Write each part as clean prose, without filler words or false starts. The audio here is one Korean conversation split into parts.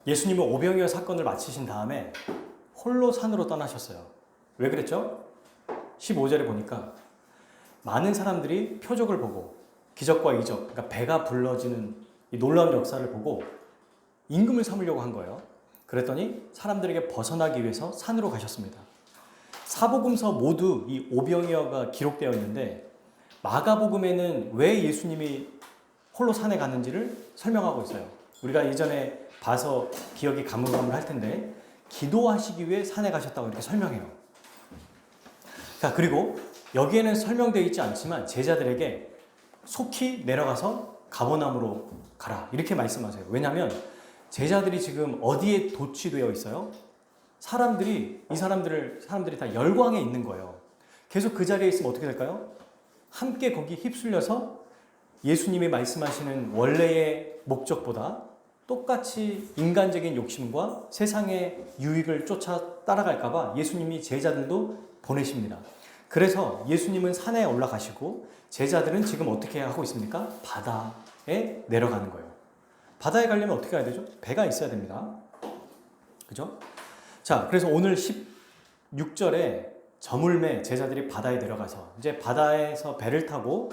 예수님은 오병이어 사건을 마치신 다음에 홀로 산으로 떠나셨어요. 왜 그랬죠? 15절에 보니까 많은 사람들이 표적을 보고 기적과 이적, 그러니까 배가 불러지는 이 놀라운 역사를 보고 임금을 삼으려고 한 거예요. 그랬더니 사람들에게 벗어나기 위해서 산으로 가셨습니다. 사복음서 모두 이 오병이어가 기록되어 있는데 마가복음에는 왜 예수님이 홀로 산에 갔는지를 설명하고 있어요. 우리가 예전에 봐서 기억이 가물가물할 텐데 기도하시기 위해 산에 가셨다고 이렇게 설명해요. 자, 그리고 여기에는 설명되어 있지 않지만 제자들에게 속히 내려가서 가버나움으로 가라 이렇게 말씀하세요. 왜냐하면 제자들이 지금 어디에 도취되어 있어요? 사람들이 다 열광에 있는 거예요. 계속 그 자리에 있으면 어떻게 될까요? 함께 거기 휩쓸려서 예수님이 말씀하시는 원래의 목적보다 똑같이 인간적인 욕심과 세상의 유익을 쫓아 따라갈까봐 예수님이 제자들도 보내십니다. 그래서 예수님은 산에 올라가시고 제자들은 지금 어떻게 하고 있습니까? 바다에 내려가는 거예요. 바다에 가려면 어떻게 가야 되죠? 배가 있어야 됩니다. 그죠? 자, 그래서 오늘 16절에 저물매 제자들이 바다에 내려가서 이제 바다에서 배를 타고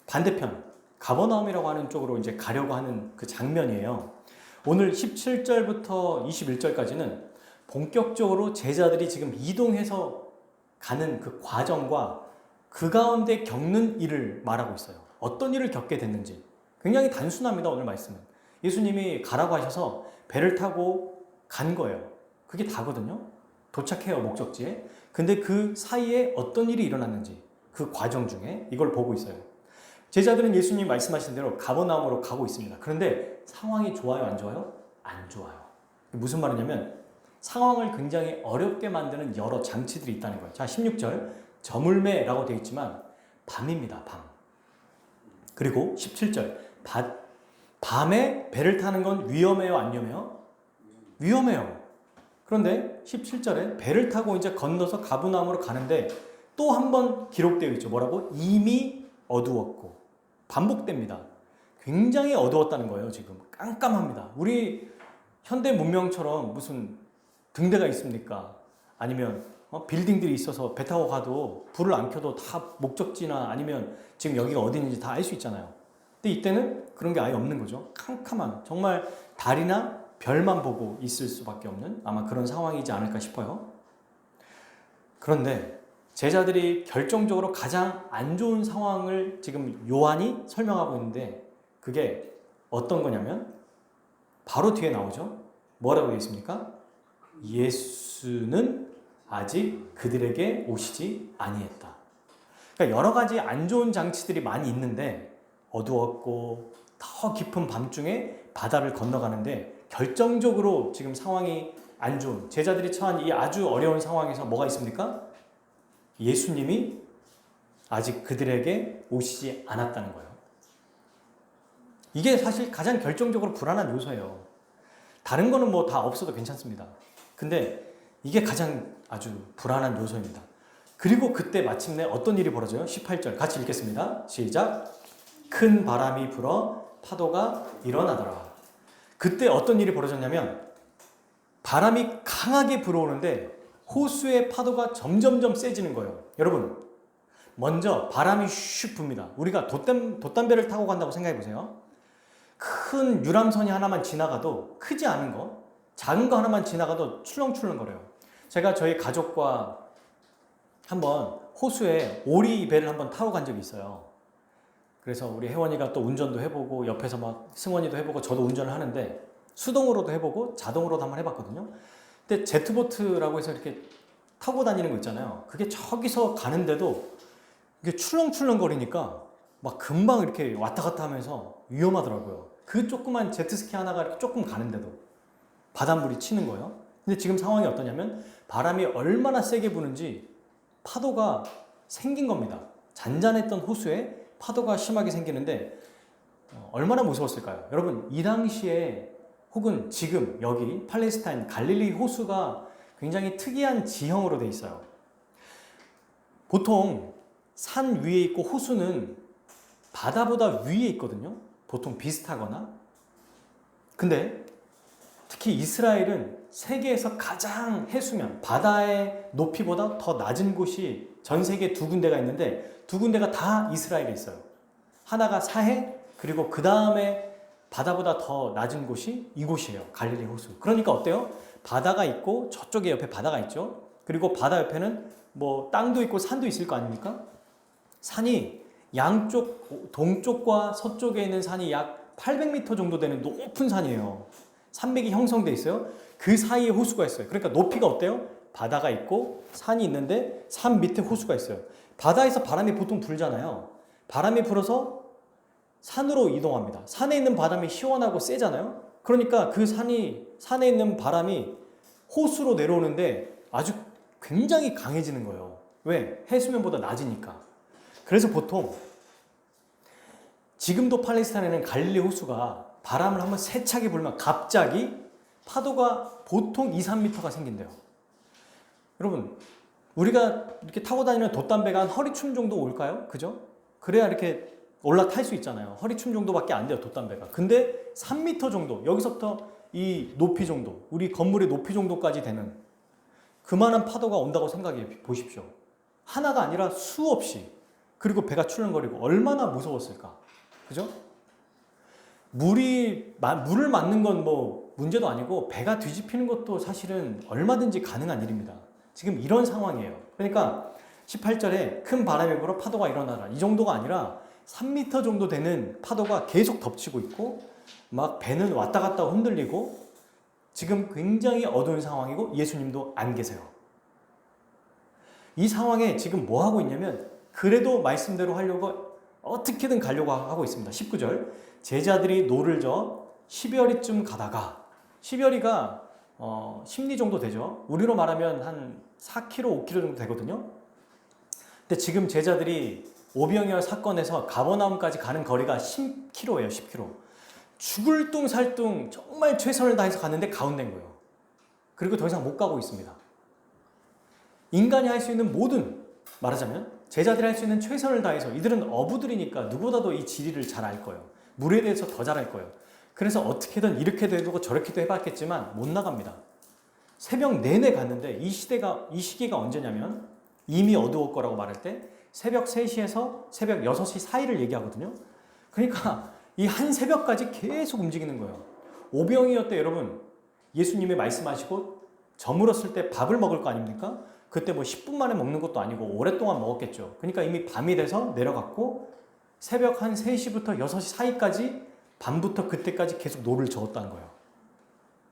반대편 가버나움이라고 하는 쪽으로 이제 가려고 하는 그 장면이에요. 오늘 17절부터 21절까지는 본격적으로 제자들이 지금 이동해서 가는 그 과정과 그 가운데 겪는 일을 말하고 있어요. 어떤 일을 겪게 됐는지. 굉장히 단순합니다, 오늘 말씀은. 예수님이 가라고 하셔서 배를 타고 간 거예요. 그게 다거든요. 도착해요, 목적지에. 근데 그 사이에 어떤 일이 일어났는지 그 과정 중에 이걸 보고 있어요. 제자들은 예수님 말씀하신 대로 가버나움으로 가고 있습니다. 그런데 상황이 좋아요, 안 좋아요? 안 좋아요. 무슨 말이냐면 상황을 굉장히 어렵게 만드는 여러 장치들이 있다는 거예요. 자, 16절 저물매라고 되어 있지만 밤입니다, 밤. 그리고 17절 밤에 배를 타는 건 위험해요, 안 위험해요? 위험해요. 그런데 17절에 배를 타고 이제 건너서 가버나움으로 가는데 또 한 번 기록되어 있죠. 뭐라고? 이미 어두웠고. 반복됩니다. 굉장히 어두웠다는 거예요, 지금. 깜깜합니다. 우리 현대 문명처럼 무슨 등대가 있습니까? 아니면 빌딩들이 있어서 배 타고 가도 불을 안 켜도 다 목적지나 아니면 지금 여기가 어디 있는지 다 알 수 있잖아요. 근데 이때는 그런 게 아예 없는 거죠. 캄캄한, 정말 달이나 별만 보고 있을 수밖에 없는 아마 그런 상황이지 않을까 싶어요. 그런데 제자들이 결정적으로 가장 안 좋은 상황을 지금 요한이 설명하고 있는데 그게 어떤 거냐면 바로 뒤에 나오죠. 뭐라고 되어 있습니까? 예수는 아직 그들에게 오시지 아니했다. 그러니까 여러 가지 안 좋은 장치들이 많이 있는데 어두웠고 더 깊은 밤중에 바다를 건너가는데 결정적으로 지금 상황이 안 좋은 제자들이 처한 이 아주 어려운 상황에서 뭐가 있습니까? 예수님이 아직 그들에게 오시지 않았다는 거예요. 이게 사실 가장 결정적으로 불안한 요소예요. 다른 거는 뭐 다 없어도 괜찮습니다. 근데 이게 가장 아주 불안한 요소입니다. 그리고 그때 마침내 어떤 일이 벌어져요? 18절 같이 읽겠습니다. 시작. 큰 바람이 불어 파도가 일어나더라. 그때 어떤 일이 벌어졌냐면 바람이 강하게 불어오는데 호수의 파도가 점점점 세지는 거예요. 여러분, 먼저 바람이 슉 붑니다. 우리가 돛담배를 타고 간다고 생각해 보세요. 큰 유람선이 하나만 지나가도 크지 않은 거, 작은 거 하나만 지나가도 출렁출렁거려요. 제가 저희 가족과 한번 호수에 오리배를 한번 타고 간 적이 있어요. 그래서 우리 혜원이가 또 운전도 해보고 옆에서 막 승원이도 해보고 저도 운전을 하는데 수동으로도 해보고 자동으로도 한번 해봤거든요. 근데 제트보트라고 해서 이렇게 타고 다니는 거 있잖아요. 그게 저기서 가는데도 이게 출렁출렁 거리니까 막 금방 이렇게 왔다 갔다 하면서 위험하더라고요. 그 조그만 제트스키 하나가 이렇게 조금 가는데도 바닷물이 치는 거예요. 근데 지금 상황이 어떠냐면 바람이 얼마나 세게 부는지 파도가 생긴 겁니다. 잔잔했던 호수에 파도가 심하게 생기는데 얼마나 무서웠을까요? 여러분, 이 당시에 혹은 지금 여기 팔레스타인 갈릴리 호수가 굉장히 특이한 지형으로 돼 있어요. 보통 산 위에 있고 호수는 바다보다 위에 있거든요. 보통 비슷하거나. 근데 특히 이스라엘은 세계에서 가장 해수면, 바다의 높이보다 더 낮은 곳이 전 세계에 두 군데가 있는데 두 군데가 다 이스라엘에 있어요. 하나가 사해, 그리고 그 다음에 바다보다 더 낮은 곳이 이곳이에요. 갈릴리 호수. 그러니까 어때요? 바다가 있고 저쪽에 옆에 바다가 있죠. 그리고 바다 옆에는 뭐 땅도 있고 산도 있을 거 아닙니까? 산이 양쪽, 동쪽과 서쪽에 있는 산이 약 800m 정도 되는 높은 산이에요. 산맥이 형성돼 있어요. 그 사이에 호수가 있어요. 그러니까 높이가 어때요? 바다가 있고 산이 있는데 산 밑에 호수가 있어요. 바다에서 바람이 보통 불잖아요. 바람이 불어서 산으로 이동합니다. 산에 있는 바람이 시원하고 세잖아요. 그러니까 그 산에 있는 바람이 호수로 내려오는데 아주 굉장히 강해지는 거예요. 왜? 해수면보다 낮으니까. 그래서 보통 지금도 팔레스타인에는 갈릴리 호수가 바람을 한번 세차게 불면 갑자기 파도가 보통 2, 3m가 생긴대요. 여러분, 우리가 이렇게 타고 다니는 돛담배가 한 허리춤 정도 올까요? 그죠? 그래야 이렇게 올라탈 수 있잖아요. 허리춤 정도밖에 안 돼요, 돛담배가. 근데 3m 정도, 여기서부터 이 높이 정도, 우리 건물의 높이 정도까지 되는 그만한 파도가 온다고 생각해 보십시오. 하나가 아니라 수없이. 그리고 배가 출렁거리고 얼마나 무서웠을까. 그죠? 물을 맞는 건 뭐 문제도 아니고 배가 뒤집히는 것도 사실은 얼마든지 가능한 일입니다. 지금 이런 상황이에요. 그러니까 18절에 큰 바람이 불어 파도가 일어나라. 이 정도가 아니라 3m 정도 되는 파도가 계속 덮치고 있고 막 배는 왔다 갔다 흔들리고 지금 굉장히 어두운 상황이고 예수님도 안 계세요. 이 상황에 지금 뭐 하고 있냐면 그래도 말씀대로 하려고 어떻게든 가려고 하고 있습니다. 19절 제자들이 노를 저어 10여리쯤 가다가 10여리가 10리 정도 되죠. 우리로 말하면 한 4km, 5km 정도 되거든요. 근데 지금 제자들이 오병이어 사건에서 가버나움까지 가는 거리가 10km예요. 10km. 죽을 뚱살뚱 정말 최선을 다해서 갔는데 가운데인 거예요. 그리고 더 이상 못 가고 있습니다. 인간이 할 수 있는 모든, 말하자면 제자들이 할 수 있는 최선을 다해서, 이들은 어부들이니까 누구보다도 이 지리를 잘 알 거예요. 물에 대해서 더 잘 알 거예요. 그래서 어떻게든 이렇게도 해보고 저렇게도 해봤겠지만 못 나갑니다. 새벽 내내 갔는데 이 시기가 언제냐면 이미 어두울 거라고 말할 때 새벽 3시에서 새벽 6시 사이를 얘기하거든요. 그러니까 이 한 새벽까지 계속 움직이는 거예요. 오병이어 때 여러분 예수님이 말씀하시고 저물었을 때 밥을 먹을 거 아닙니까? 그때 뭐 10분 만에 먹는 것도 아니고 오랫동안 먹었겠죠. 그러니까 이미 밤이 돼서 내려갔고 새벽 한 3시부터 6시 사이까지 밤부터 그때까지 계속 노를 저었다는 거예요.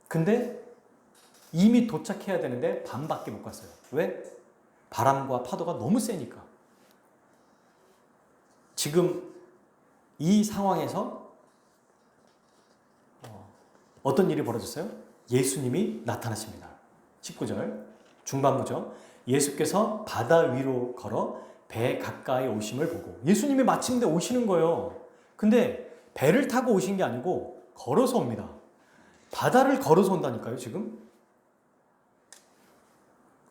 근데 이미 도착해야 되는데 밤밖에 못 갔어요. 왜? 바람과 파도가 너무 세니까. 지금 이 상황에서 어떤 일이 벌어졌어요? 예수님이 나타나십니다. 19절 중반부죠. 예수께서 바다 위로 걸어 배 가까이 오심을 보고 예수님이 마침내 오시는 거예요. 근데 배를 타고 오신 게 아니고 걸어서 옵니다. 바다를 걸어서 온다니까요, 지금.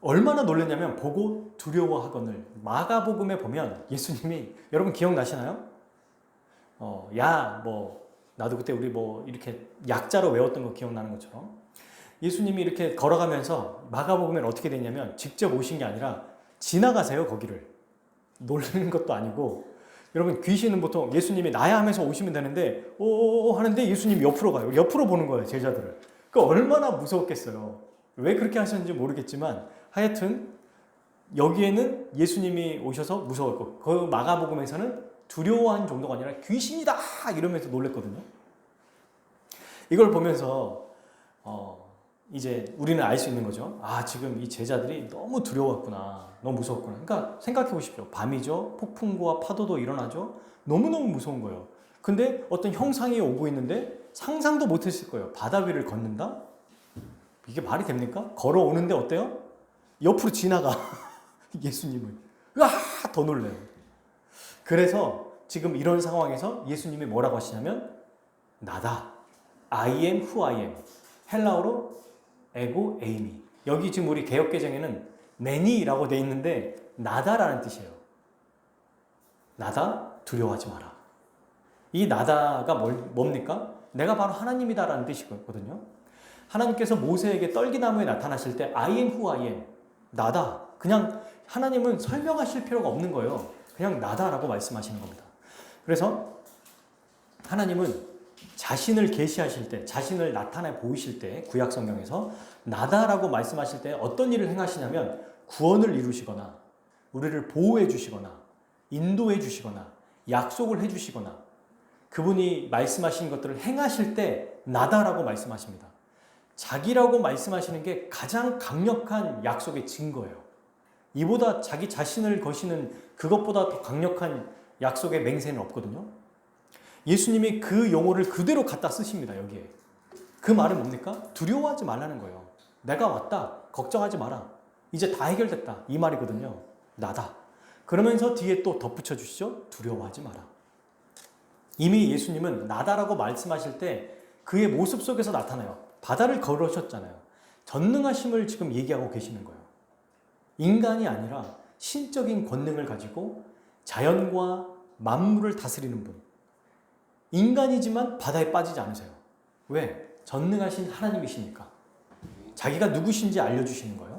얼마나 놀랐냐면 보고 두려워하거늘. 마가복음에 보면 예수님이, 여러분 기억나시나요? 나도 그때 우리 뭐 이렇게 약자로 외웠던 거 기억나는 것처럼 예수님이 이렇게 걸어가면서 마가복음에는 어떻게 되냐면 직접 오신 게 아니라 지나가세요, 거기를. 놀라는 것도 아니고. 여러분 귀신은 보통 예수님이 나야 하면서 오시면 되는데 오 하는데 예수님이 옆으로 가요. 옆으로 보는 거예요, 제자들을. 그 얼마나 무서웠겠어요. 왜 그렇게 하셨는지 모르겠지만 하여튼 여기에는 예수님이 오셔서 무서웠고 그 마가복음에서는 두려워한 정도가 아니라 귀신이다 이러면서 놀랬거든요. 이걸 보면서 이제 우리는 알 수 있는 거죠. 아, 지금 이 제자들이 너무 두려웠구나. 너무 무서웠구나. 그러니까 생각해 보십시오. 밤이죠. 폭풍과 파도도 일어나죠. 너무너무 무서운 거예요. 근데 어떤 형상이 오고 있는데 상상도 못했을 거예요. 바다 위를 걷는다? 이게 말이 됩니까? 걸어오는데 어때요? 옆으로 지나가. 예수님을. 더 놀래요. 그래서 지금 이런 상황에서 예수님이 뭐라고 하시냐면 나다. I am who I am. 헬라어로 에고 에이미. 여기 지금 우리 개역개정에는 내니라고 돼 있는데 나다라는 뜻이에요. 나다, 두려워하지 마라. 이 나다가 뭡니까? 내가 바로 하나님이다라는 뜻이거든요. 하나님께서 모세에게 떨기나무에 나타나실 때 I am who I am, 나다. 그냥 하나님은 설명하실 필요가 없는 거예요. 그냥 나다라고 말씀하시는 겁니다. 그래서 하나님은 자신을 계시하실 때, 자신을 나타내 보이실 때 구약 성경에서 나다라고 말씀하실 때 어떤 일을 행하시냐면 구원을 이루시거나 우리를 보호해 주시거나 인도해 주시거나 약속을 해 주시거나 그분이 말씀하신 것들을 행하실 때 나다라고 말씀하십니다. 자기라고 말씀하시는 게 가장 강력한 약속의 증거예요. 이보다 자기 자신을 거시는 그것보다 더 강력한 약속의 맹세는 없거든요. 예수님이 그 용어를 그대로 갖다 쓰십니다. 여기에. 그 말은 뭡니까? 두려워하지 말라는 거예요. 내가 왔다. 걱정하지 마라. 이제 다 해결됐다. 이 말이거든요. 나다. 그러면서 뒤에 또 덧붙여 주시죠. 두려워하지 마라. 이미 예수님은 나다라고 말씀하실 때 그의 모습 속에서 나타나요. 바다를 걸으셨잖아요. 전능하심을 지금 얘기하고 계시는 거예요. 인간이 아니라 신적인 권능을 가지고 자연과 만물을 다스리는 분. 인간이지만 바다에 빠지지 않으세요. 왜? 전능하신 하나님이시니까. 자기가 누구신지 알려주시는 거예요.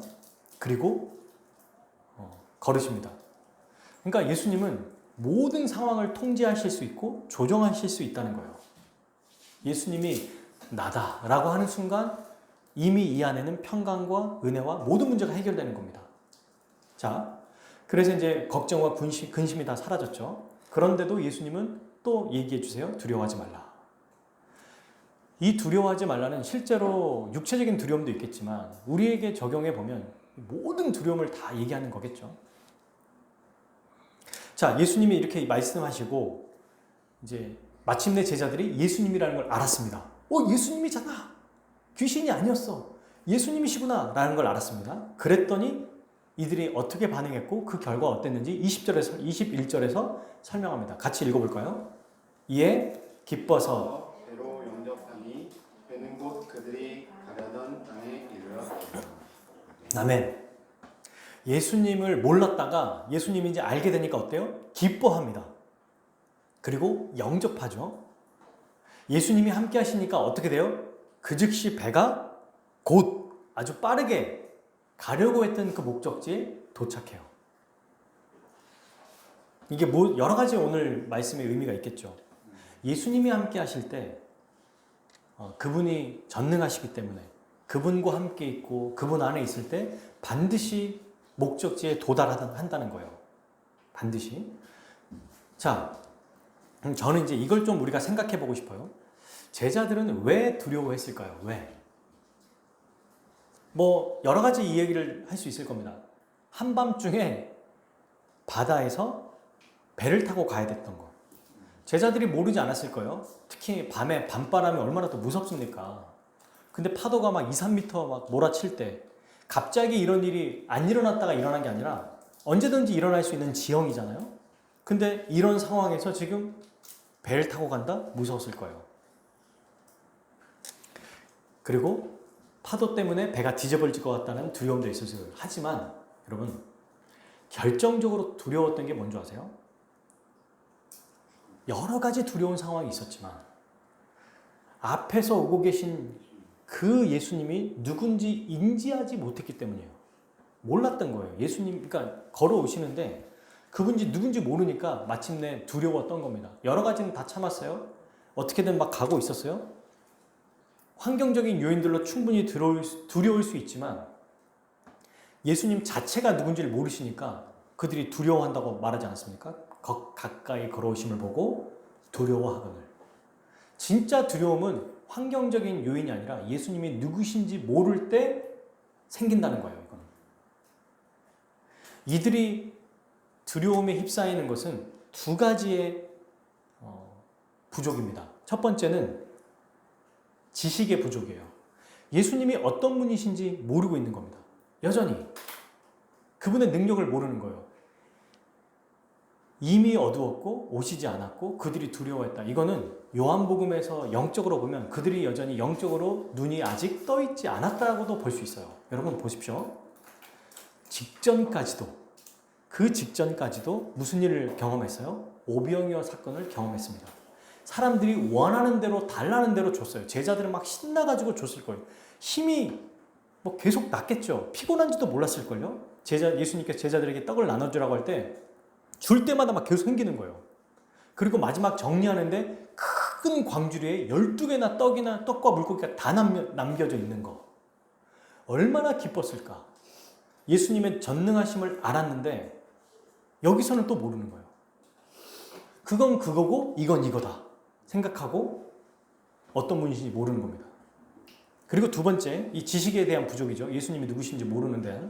그리고 걸으십니다. 그러니까 예수님은 모든 상황을 통제하실 수 있고 조정하실 수 있다는 거예요. 예수님이 나다라고 하는 순간 이미 이 안에는 평강과 은혜와 모든 문제가 해결되는 겁니다. 자, 그래서 이제 걱정과 근심이 다 사라졌죠. 그런데도 예수님은 또 얘기해 주세요. 두려워하지 말라. 이 두려워하지 말라는 실제로 육체적인 두려움도 있겠지만 우리에게 적용해 보면 모든 두려움을 다 얘기하는 거겠죠. 자, 예수님이 이렇게 말씀하시고 이제 마침내 제자들이 예수님이라는 걸 알았습니다. 예수님이잖아. 귀신이 아니었어. 예수님이시구나 라는 걸 알았습니다. 그랬더니 이들이 어떻게 반응했고 그 결과 어땠는지 20절에서 21절에서 설명합니다. 같이 읽어볼까요? 이에 기뻐서 배로 영접하니 배는 곧 그들이 가려던 땅에 이르렀습니다. 아멘. 예수님을 몰랐다가 예수님이 이제 알게 되니까 어때요? 기뻐합니다. 그리고 영접하죠. 예수님이 함께 하시니까 어떻게 돼요? 그 즉시 배가 곧 아주 빠르게 가려고 했던 그 목적지에 도착해요. 이게 여러 가지 오늘 말씀의 의미가 있겠죠. 예수님이 함께 하실 때 그분이 전능하시기 때문에 그분과 함께 있고 그분 안에 있을 때 반드시 목적지에 도달한다는 거예요. 반드시. 자, 저는 이제 이걸 좀 우리가 생각해 보고 싶어요. 제자들은 왜 두려워했을까요? 왜? 여러 가지 이 얘기를 할 수 있을 겁니다. 한밤중에 바다에서 배를 타고 가야 됐던 거. 제자들이 모르지 않았을 거예요. 특히 밤에 밤바람이 얼마나 더 무섭습니까? 근데 파도가 막 2, 3m 막 몰아칠 때 갑자기 이런 일이 안 일어났다가 일어난 게 아니라 언제든지 일어날 수 있는 지형이잖아요. 근데 이런 상황에서 지금 배를 타고 간다? 무서웠을 거예요. 그리고 파도 때문에 배가 뒤집어질 것 같다는 두려움도 있었어요. 하지만 여러분 결정적으로 두려웠던 게 뭔지 아세요? 여러 가지 두려운 상황이 있었지만 앞에서 오고 계신 그 예수님이 누군지 인지하지 못했기 때문이에요. 몰랐던 거예요. 예수님, 그러니까 걸어오시는데 그분이 누군지 모르니까 마침내 두려웠던 겁니다. 여러 가지는 다 참았어요. 어떻게든 막 가고 있었어요. 환경적인 요인들로 충분히 두려울 수 있지만 예수님 자체가 누군지를 모르시니까 그들이 두려워한다고 말하지 않았습니까? 가까이 걸어오심을 보고 두려워하거늘. 진짜 두려움은 환경적인 요인이 아니라 예수님이 누구신지 모를 때 생긴다는 거예요. 이거는. 이들이 두려움에 휩싸이는 것은 두 가지의 부족입니다. 첫 번째는 지식의 부족이에요. 예수님이 어떤 분이신지 모르고 있는 겁니다. 여전히 그분의 능력을 모르는 거예요. 이미 어두웠고 오시지 않았고 그들이 두려워했다. 이거는 요한복음에서 영적으로 보면 그들이 여전히 영적으로 눈이 아직 떠있지 않았다고도 볼 수 있어요. 여러분 보십시오. 그 직전까지도 무슨 일을 경험했어요? 오병이어 사건을 경험했습니다. 사람들이 원하는 대로 달라는 대로 줬어요. 제자들은 막 신나가지고 줬을 거예요. 힘이 뭐 계속 났겠죠. 피곤한지도 몰랐을걸요. 예수님께서 제자들에게 떡을 나눠주라고 할 때 줄 때마다 막 계속 생기는 거예요. 그리고 마지막 정리하는데 큰 광주리에 12개나 떡과 물고기가 다 남겨져 있는 거. 얼마나 기뻤을까. 예수님의 전능하심을 알았는데 여기서는 또 모르는 거예요. 그건 그거고 이건 이거다 생각하고 어떤 분이신지 모르는 겁니다. 그리고 두 번째, 이 지식에 대한 부족이죠. 예수님이 누구신지 모르는데.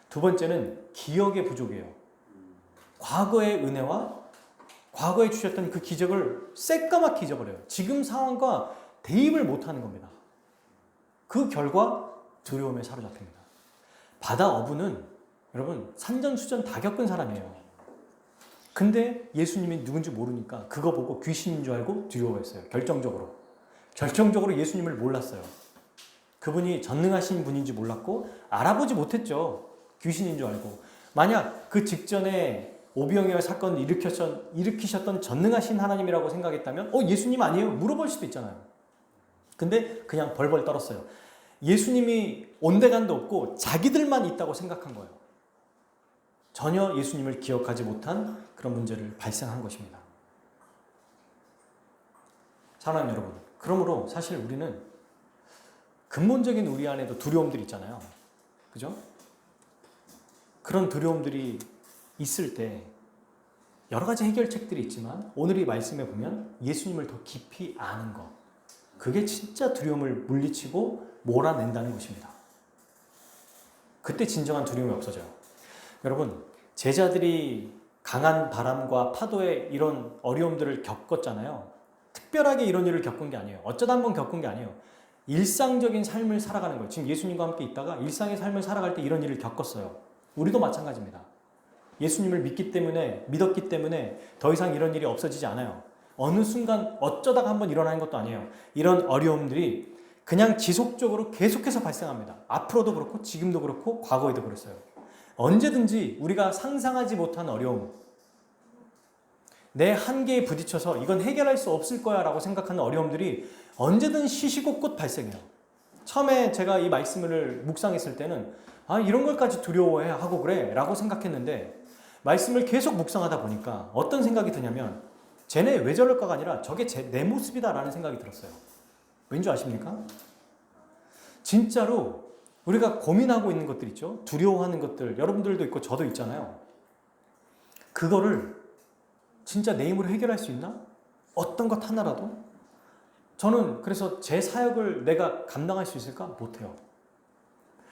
두 번째는 기억의 부족이에요. 과거의 은혜와 과거에 주셨던 그 기적을 새까맣게 잊어버려요. 지금 상황과 대입을 못하는 겁니다. 그 결과 두려움에 사로잡힙니다. 바다 어부는 여러분 산전수전 다 겪은 사람이에요. 근데 예수님이 누군지 모르니까 그거 보고 귀신인 줄 알고 두려워했어요. 결정적으로 예수님을 몰랐어요. 그분이 전능하신 분인지 몰랐고 알아보지 못했죠. 귀신인 줄 알고. 만약 그 직전에 오병이어 사건을 일으키셨던 전능하신 하나님이라고 생각했다면 예수님 아니에요? 물어볼 수도 있잖아요. 근데 그냥 벌벌 떨었어요. 예수님이 온데간도 없고 자기들만 있다고 생각한 거예요. 전혀 예수님을 기억하지 못한 그런 문제를 발생한 것입니다. 사랑하는 여러분, 그러므로 사실 우리는 근본적인 우리 안에도 두려움들이 있잖아요. 그죠? 그런 두려움들이 있을 때 여러 가지 해결책들이 있지만 오늘 이 말씀에 보면 예수님을 더 깊이 아는 것, 그게 진짜 두려움을 물리치고 몰아낸다는 것입니다. 그때 진정한 두려움이 없어져요. 여러분, 제자들이 강한 바람과 파도에 이런 어려움들을 겪었잖아요. 특별하게 이런 일을 겪은 게 아니에요. 어쩌다 한번 겪은 게 아니에요. 일상적인 삶을 살아가는 거예요. 지금 예수님과 함께 있다가 일상의 삶을 살아갈 때 이런 일을 겪었어요. 우리도 마찬가지입니다. 예수님을 믿었기 때문에 더 이상 이런 일이 없어지지 않아요. 어느 순간 어쩌다가 한번 일어나는 것도 아니에요. 이런 어려움들이 그냥 지속적으로 계속해서 발생합니다. 앞으로도 그렇고 지금도 그렇고 과거에도 그랬어요. 언제든지 우리가 상상하지 못한 어려움, 내 한계에 부딪혀서 이건 해결할 수 없을 거야 라고 생각하는 어려움들이 언제든 시시곳곳 발생해요. 처음에 제가 이 말씀을 묵상했을 때는 이런 걸까지 두려워해 하고 그래 라고 생각했는데 말씀을 계속 묵상하다 보니까 어떤 생각이 드냐면 쟤네 왜 저럴까가 아니라 저게 내 모습이다 라는 생각이 들었어요. 왠지 아십니까? 진짜로 우리가 고민하고 있는 것들 있죠. 두려워하는 것들 여러분들도 있고 저도 있잖아요. 그거를 진짜 내 힘으로 해결할 수 있나? 어떤 것 하나라도? 저는 그래서 제 사역을 내가 감당할 수 있을까? 못해요.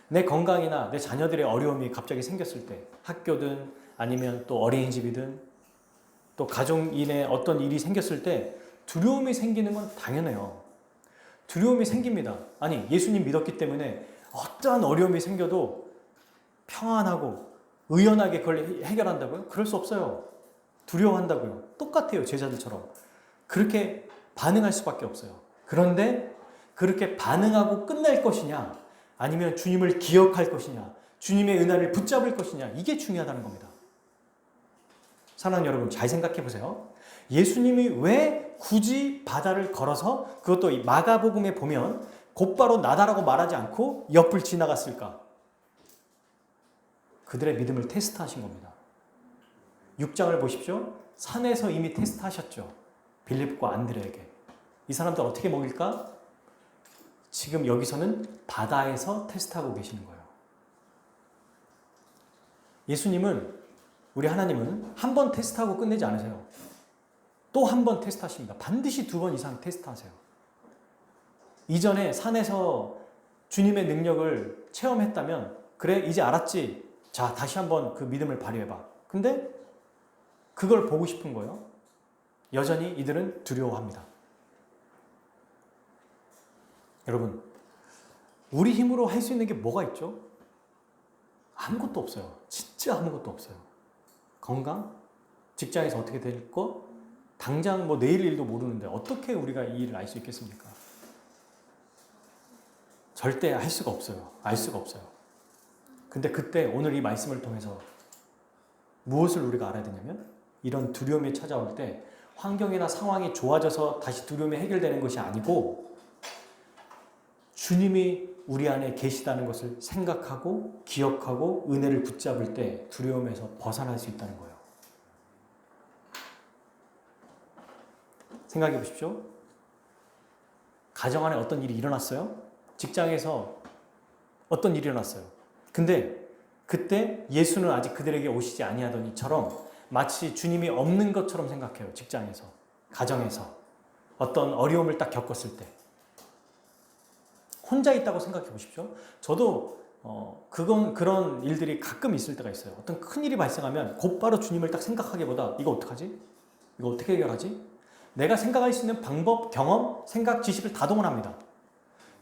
내 건강이나 내 자녀들의 어려움이 갑자기 생겼을 때 학교든 아니면 또 어린이집이든 또 가족인의 어떤 일이 생겼을 때 두려움이 생기는 건 당연해요. 두려움이 생깁니다. 아니 예수님 믿었기 때문에 어떠한 어려움이 생겨도 평안하고 의연하게 그걸 해결한다고요? 그럴 수 없어요. 두려워한다고요. 똑같아요. 제자들처럼. 그렇게 반응할 수밖에 없어요. 그런데 그렇게 반응하고 끝날 것이냐 아니면 주님을 기억할 것이냐 주님의 은혜를 붙잡을 것이냐 이게 중요하다는 겁니다. 사랑하는 여러분 잘 생각해 보세요. 예수님이 왜 굳이 바다를 걸어서 그것도 이 마가복음에 보면 곧바로 나다라고 말하지 않고 옆을 지나갔을까? 그들의 믿음을 테스트하신 겁니다. 6장을 보십시오. 산에서 이미 테스트하셨죠. 빌립과 안드레에게. 이 사람들 어떻게 먹일까? 지금 여기서는 바다에서 테스트하고 계시는 거예요. 예수님은 우리 하나님은 한 번 테스트하고 끝내지 않으세요. 또 한 번 테스트하십니다. 반드시 2번 이상 테스트하세요. 이전에 산에서 주님의 능력을 체험했다면 그래 이제 알았지. 자 다시 한번 그 믿음을 발휘해봐. 근데 그걸 보고 싶은 거예요. 여전히 이들은 두려워합니다. 여러분 우리 힘으로 할 수 있는 게 뭐가 있죠? 아무것도 없어요. 진짜 아무것도 없어요. 건강? 직장에서 어떻게 될 거? 당장 뭐 내일 일도 모르는데 어떻게 우리가 이 일을 알 수 있겠습니까? 절대 할 수가 없어요. 알 수가 없어요. 근데 그때 오늘 이 말씀을 통해서 무엇을 우리가 알아야 되냐면 이런 두려움이 찾아올 때 환경이나 상황이 좋아져서 다시 두려움이 해결되는 것이 아니고 주님이 우리 안에 계시다는 것을 생각하고 기억하고 은혜를 붙잡을 때 두려움에서 벗어날 수 있다는 거예요. 생각해 보십시오. 가정 안에 어떤 일이 일어났어요? 직장에서 어떤 일이 일어났어요? 근데 그때 예수는 아직 그들에게 오시지 아니하더니처럼 마치 주님이 없는 것처럼 생각해요. 직장에서, 가정에서 어떤 어려움을 딱 겪었을 때 혼자 있다고 생각해 보십시오. 저도 그런 일들이 가끔 있을 때가 있어요. 어떤 큰 일이 발생하면 곧바로 주님을 딱 생각하기보다 이거 어떡하지? 이거 어떻게 해결하지? 내가 생각할 수 있는 방법, 경험, 생각, 지식을 다 동원합니다.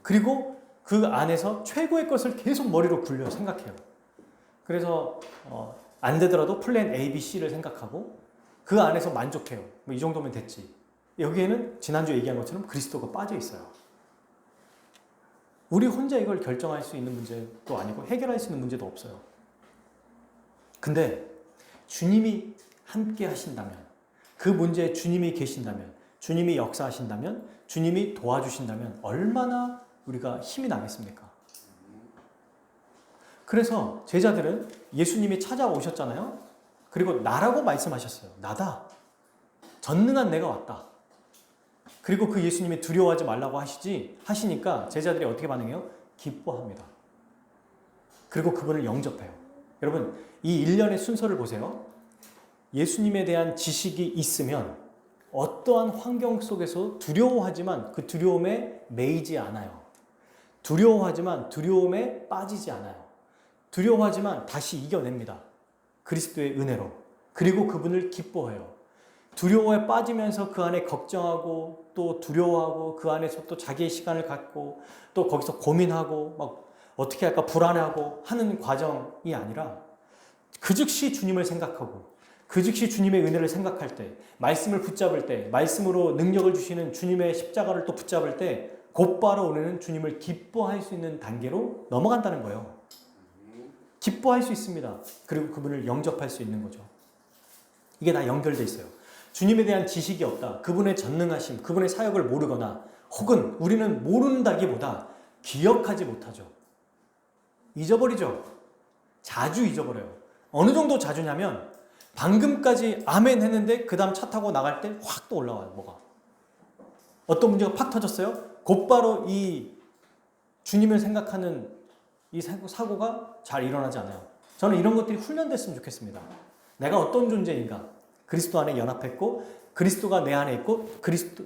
그리고 그 안에서 최고의 것을 계속 머리로 굴려 생각해요. 그래서 안 되더라도 플랜 A, B, C를 생각하고 그 안에서 만족해요. 뭐 이 정도면 됐지. 여기에는 지난주에 얘기한 것처럼 그리스도가 빠져 있어요. 우리 혼자 이걸 결정할 수 있는 문제도 아니고 해결할 수 있는 문제도 없어요. 근데 주님이 함께 하신다면, 그 문제에 주님이 계신다면, 주님이 역사하신다면, 주님이 도와주신다면 얼마나 우리가 힘이 나겠습니까? 그래서 제자들은 예수님이 찾아오셨잖아요. 그리고 나라고 말씀하셨어요. 나다. 전능한 내가 왔다. 그리고 그 예수님이 두려워하지 말라고 하시니까 제자들이 어떻게 반응해요? 기뻐합니다. 그리고 그분을 영접해요. 여러분, 이 일련의 순서를 보세요. 예수님에 대한 지식이 있으면 어떠한 환경 속에서 두려워하지만 그 두려움에 매이지 않아요. 두려워하지만 두려움에 빠지지 않아요. 두려워하지만 다시 이겨냅니다. 그리스도의 은혜로. 그리고 그분을 기뻐해요. 두려워에 빠지면서 그 안에 걱정하고 또 두려워하고 그 안에서 또 자기의 시간을 갖고 또 거기서 고민하고 막 어떻게 할까 불안해하고 하는 과정이 아니라 그 즉시 주님을 생각하고 그 즉시 주님의 은혜를 생각할 때, 말씀을 붙잡을 때, 말씀으로 능력을 주시는 주님의 십자가를 또 붙잡을 때 곧바로 우리는 주님을 기뻐할 수 있는 단계로 넘어간다는 거예요. 기뻐할 수 있습니다. 그리고 그분을 영접할 수 있는 거죠. 이게 다 연결돼 있어요. 주님에 대한 지식이 없다. 그분의 전능하심, 그분의 사역을 모르거나 혹은 우리는 모른다기보다 기억하지 못하죠. 잊어버리죠. 자주 잊어버려요. 어느 정도 자주냐면 방금까지 아멘 했는데 그 다음 차 타고 나갈 때 확 또 올라와요. 뭐가. 어떤 문제가 팍 터졌어요. 곧바로 이 주님을 생각하는 이 사고가 잘 일어나지 않아요. 저는 이런 것들이 훈련됐으면 좋겠습니다. 내가 어떤 존재인가. 그리스도 안에 연합했고 그리스도가 내 안에 있고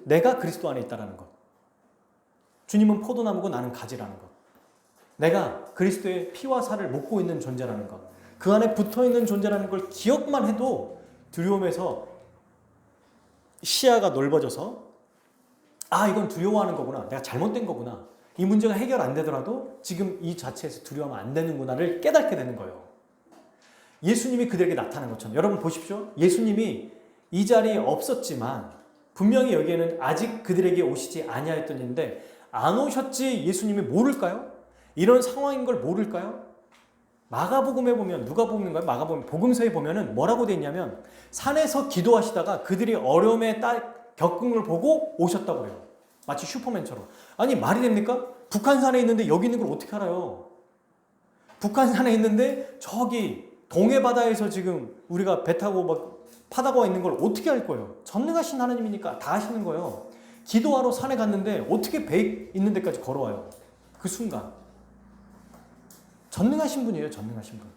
내가 그리스도 안에 있다는 것. 주님은 포도나무고 나는 가지라는 것. 내가 그리스도의 피와 살을 먹고 있는 존재라는 것. 그 안에 붙어있는 존재라는 걸 기억만 해도 두려움에서 시야가 넓어져서 아, 이건 두려워하는 거구나. 내가 잘못된 거구나. 이 문제가 해결 안 되더라도 지금 이 자체에서 두려워하면 안 되는구나를 깨닫게 되는 거예요. 예수님이 그들에게 나타난 것처럼. 여러분 보십시오. 예수님이 이 자리에 없었지만 분명히 여기에는 아직 그들에게 오시지 아니하였던 일인데 안 오셨지 예수님이 모를까요? 이런 상황인 걸 모를까요? 마가복음에 보면 누가복음인가요? 마가복음 복음서에 보면은 뭐라고 돼 있냐면 산에서 기도하시다가 그들이 어려움에 겪은 걸 보고 오셨다고 그래요. 마치 슈퍼맨처럼. 아니 말이 됩니까? 북한산에 있는데 여기 있는 걸 어떻게 알아요? 북한산에 있는데 저기 동해 바다에서 지금 우리가 배 타고 막 파다가 있는 걸 어떻게 알 거예요? 전능하신 하나님이니까 다 아시는 거예요. 기도하러 산에 갔는데 어떻게 배 있는 데까지 걸어와요? 그 순간. 전능하신 분이에요. 전능하신 분.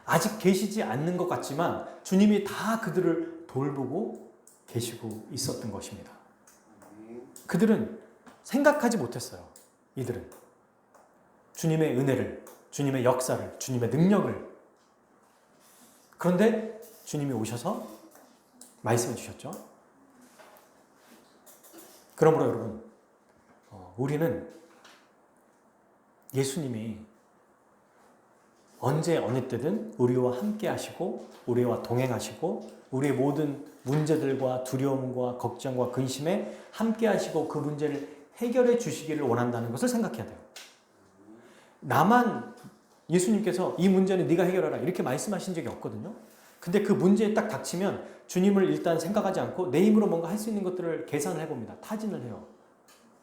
아직 계시지 않는 것 같지만 주님이 다 그들을 돌보고 계시고 있었던 것입니다. 그들은 생각하지 못했어요. 이들은. 주님의 은혜를, 주님의 역사를, 주님의 능력을. 그런데 주님이 오셔서 말씀해 주셨죠. 그러므로 여러분, 우리는 예수님이 언제 어느 때든 우리와 함께 하시고 우리와 동행하시고 우리의 모든 문제들과 두려움과 걱정과 근심에 함께 하시고 그 문제를 해결해 주시기를 원한다는 것을 생각해야 돼요. 나만 예수님께서 이 문제는 네가 해결하라 이렇게 말씀하신 적이 없거든요. 근데 그 문제에 딱 닥치면 주님을 일단 생각하지 않고 내 힘으로 뭔가 할 수 있는 것들을 계산을 해봅니다. 타진을 해요.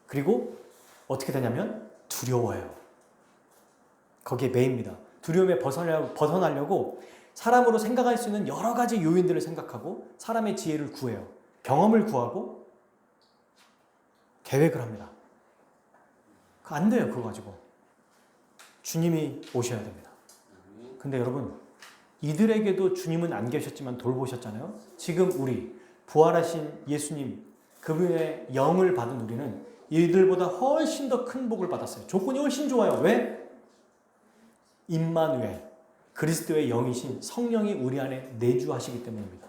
그리고 어떻게 되냐면 두려워해요. 거기에 매입니다. 두려움에 벗어나려고 사람으로 생각할 수 있는 여러 가지 요인들을 생각하고 사람의 지혜를 구해요. 경험을 구하고 계획을 합니다. 안 돼요. 그거 가지고. 주님이 오셔야 됩니다. 근데 여러분, 이들에게도 주님은 안 계셨지만 돌보셨잖아요. 지금 우리 부활하신 예수님, 그분의 영을 받은 우리는 이들보다 훨씬 더 큰 복을 받았어요. 조건이 훨씬 좋아요. 왜? 임마누엘, 그리스도의 영이신 성령이 우리 안에 내주하시기 때문입니다.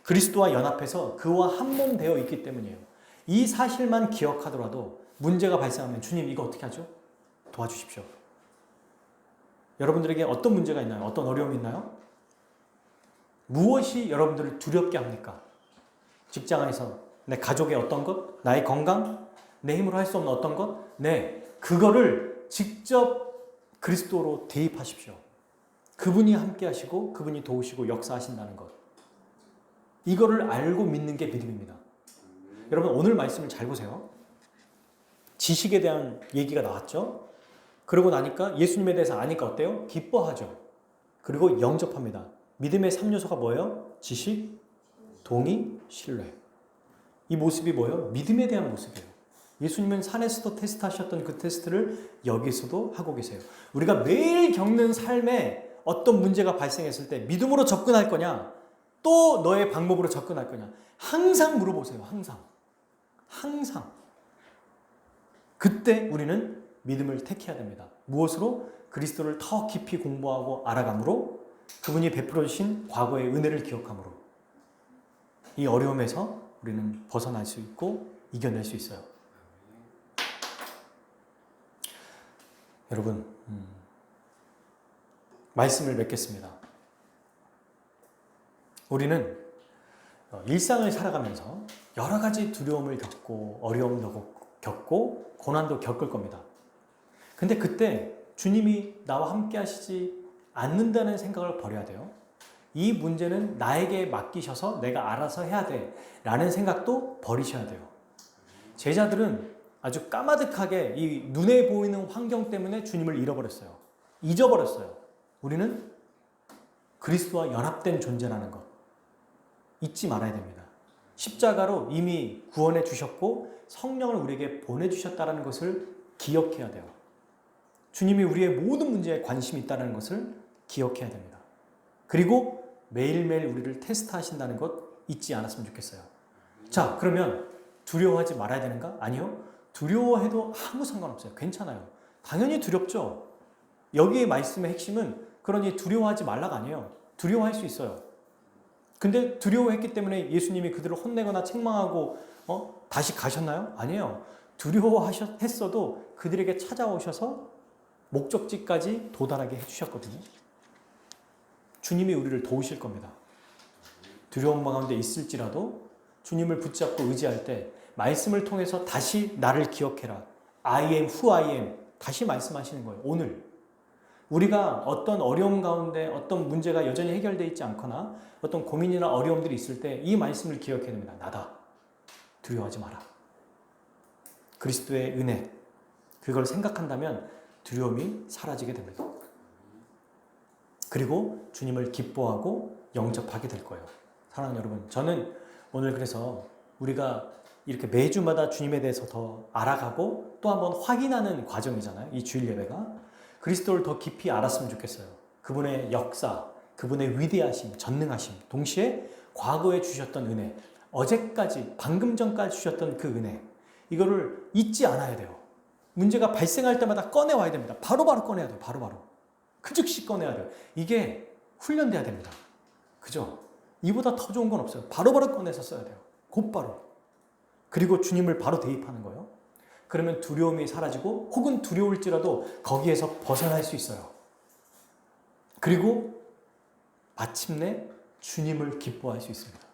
그리스도와 연합해서 그와 한 몸 되어 있기 때문이에요. 이 사실만 기억하더라도 문제가 발생하면 주님 이거 어떻게 하죠? 도와주십시오. 여러분들에게 어떤 문제가 있나요? 어떤 어려움이 있나요? 무엇이 여러분들을 두렵게 합니까? 직장 안에서 내 가족의 어떤 것? 나의 건강? 내 힘으로 할 수 없는 어떤 것? 네, 그거를 직접 그리스도로 대입하십시오. 그분이 함께 하시고 그분이 도우시고 역사하신다는 것. 이거를 알고 믿는 게 믿음입니다. 여러분 오늘 말씀을 잘 보세요. 지식에 대한 얘기가 나왔죠. 그러고 나니까 예수님에 대해서 아니까 어때요? 기뻐하죠. 그리고 영접합니다. 믿음의 3요소가 뭐예요? 지식, 동의, 신뢰. 이 모습이 뭐예요? 믿음에 대한 모습이에요. 예수님은 산에서도 테스트하셨던 그 테스트를 여기서도 하고 계세요. 우리가 매일 겪는 삶에 어떤 문제가 발생했을 때 믿음으로 접근할 거냐? 또 너의 방법으로 접근할 거냐? 항상 물어보세요. 항상. 그때 우리는 믿음을 택해야 됩니다. 무엇으로? 그리스도를 더 깊이 공부하고 알아감으로, 그분이 베풀어 주신 과거의 은혜를 기억함으로. 이 어려움에서 우리는 벗어날 수 있고 이겨낼 수 있어요. 여러분, 말씀을 맺겠습니다. 우리는 일상을 살아가면서 여러 가지 두려움을 겪고 어려움도 겪고 고난도 겪을 겁니다. 근데 그때 주님이 나와 함께 하시지 않는다는 생각을 버려야 돼요. 이 문제는 나에게 맡기셔서 내가 알아서 해야 돼 라는 생각도 버리셔야 돼요. 제자들은 아주 까마득하게 이 눈에 보이는 환경 때문에 주님을 잃어버렸어요. 잊어버렸어요. 우리는 그리스도와 연합된 존재라는 것 잊지 말아야 됩니다. 십자가로 이미 구원해 주셨고 성령을 우리에게 보내주셨다는 것을 기억해야 돼요. 주님이 우리의 모든 문제에 관심이 있다는 것을 기억해야 됩니다. 그리고 매일매일 우리를 테스트하신다는 것 잊지 않았으면 좋겠어요. 자, 그러면 두려워하지 말아야 되는가? 아니요. 두려워해도 아무 상관없어요. 괜찮아요. 당연히 두렵죠. 여기의 말씀의 핵심은 그러니 두려워하지 말라가 아니에요. 두려워할 수 있어요. 근데 두려워했기 때문에 예수님이 그들을 혼내거나 책망하고 다시 가셨나요? 아니에요. 두려워했어도 그들에게 찾아오셔서 목적지까지 도달하게 해주셨거든요. 주님이 우리를 도우실 겁니다. 두려움 가운데 있을지라도 주님을 붙잡고 의지할 때 말씀을 통해서 다시 나를 기억해라. I am who I am. 다시 말씀하시는 거예요. 오늘 우리가 어떤 어려움 가운데 어떤 문제가 여전히 해결되어 있지 않거나 어떤 고민이나 어려움들이 있을 때 이 말씀을 기억해야 됩니다. 나다. 두려워하지 마라. 그리스도의 은혜, 그걸 생각한다면 두려움이 사라지게 됩니다. 그리고 주님을 기뻐하고 영접하게 될 거예요. 사랑하는 여러분, 저는 오늘 그래서 우리가 이렇게 매주마다 주님에 대해서 더 알아가고 또 한번 확인하는 과정이잖아요. 이 주일 예배가. 그리스도를 더 깊이 알았으면 좋겠어요. 그분의 역사, 그분의 위대하심, 전능하심, 동시에 과거에 주셨던 은혜, 어제까지, 방금 전까지 주셨던 그 은혜, 이거를 잊지 않아야 돼요. 문제가 발생할 때마다 꺼내와야 됩니다. 바로바로 꺼내야 돼요. 바로바로. 그 즉시 꺼내야 돼요. 이게 훈련돼야 됩니다. 그죠? 이보다 더 좋은 건 없어요. 바로바로 꺼내서 써야 돼요. 곧바로. 그리고 주님을 바로 대입하는 거예요. 그러면 두려움이 사라지고 혹은 두려울지라도 거기에서 벗어날 수 있어요. 그리고 마침내 주님을 기뻐할 수 있습니다.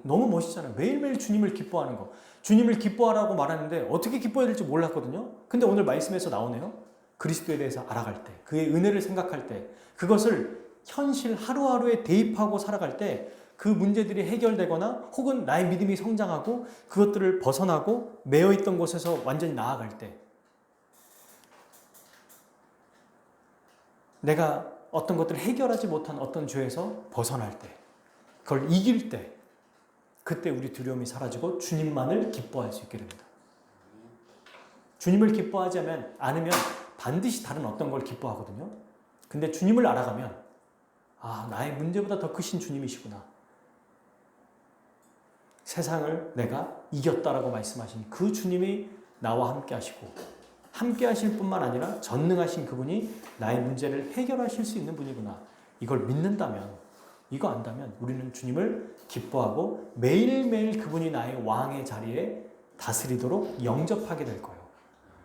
너무 멋있잖아요. 매일매일 주님을 기뻐하는 거. 주님을 기뻐하라고 말하는데 어떻게 기뻐해야 될지 몰랐거든요. 근데 오늘 말씀에서 나오네요. 그리스도에 대해서 알아갈 때, 그의 은혜를 생각할 때, 그것을 현실 하루하루에 대입하고 살아갈 때 그 문제들이 해결되거나 혹은 나의 믿음이 성장하고 그것들을 벗어나고 매여 있던 곳에서 완전히 나아갈 때 내가 어떤 것들을 해결하지 못한 어떤 죄에서 벗어날 때 그걸 이길 때 그때 우리 두려움이 사라지고 주님만을 기뻐할 수 있게 됩니다. 주님을 기뻐하지 않으면 반드시 다른 어떤 걸 기뻐하거든요. 근데 주님을 알아가면 나의 문제보다 더 크신 주님이시구나. 세상을 내가 이겼다라고 말씀하신 그 주님이 나와 함께 하시고 함께 하실 뿐만 아니라 전능하신 그분이 나의 문제를 해결하실 수 있는 분이구나. 이걸 믿는다면, 이거 안다면 우리는 주님을 기뻐하고 매일매일 그분이 나의 왕의 자리에 다스리도록 영접하게 될 거예요.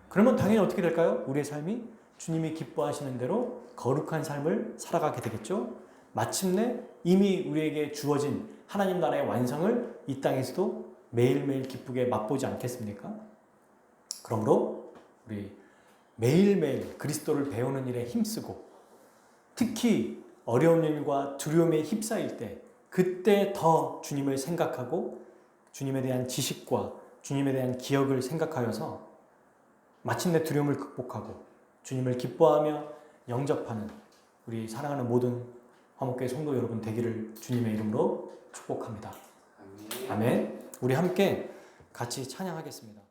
그러면 당연히 어떻게 될까요? 우리의 삶이 주님이 기뻐하시는 대로 거룩한 삶을 살아가게 되겠죠. 마침내 이미 우리에게 주어진 하나님 나라의 완성을 이 땅에서도 매일매일 기쁘게 맛보지 않겠습니까? 그러므로 우리 매일매일 그리스도를 배우는 일에 힘쓰고 특히 어려운 일과 두려움에 휩싸일 때 그때 더 주님을 생각하고 주님에 대한 지식과 주님에 대한 기억을 생각하여서 마침내 두려움을 극복하고 주님을 기뻐하며 영접하는 우리 사랑하는 모든 화목교회 성도 여러분 되기를 주님의 이름으로 축복합니다. 아멘. 우리 함께 같이 찬양하겠습니다.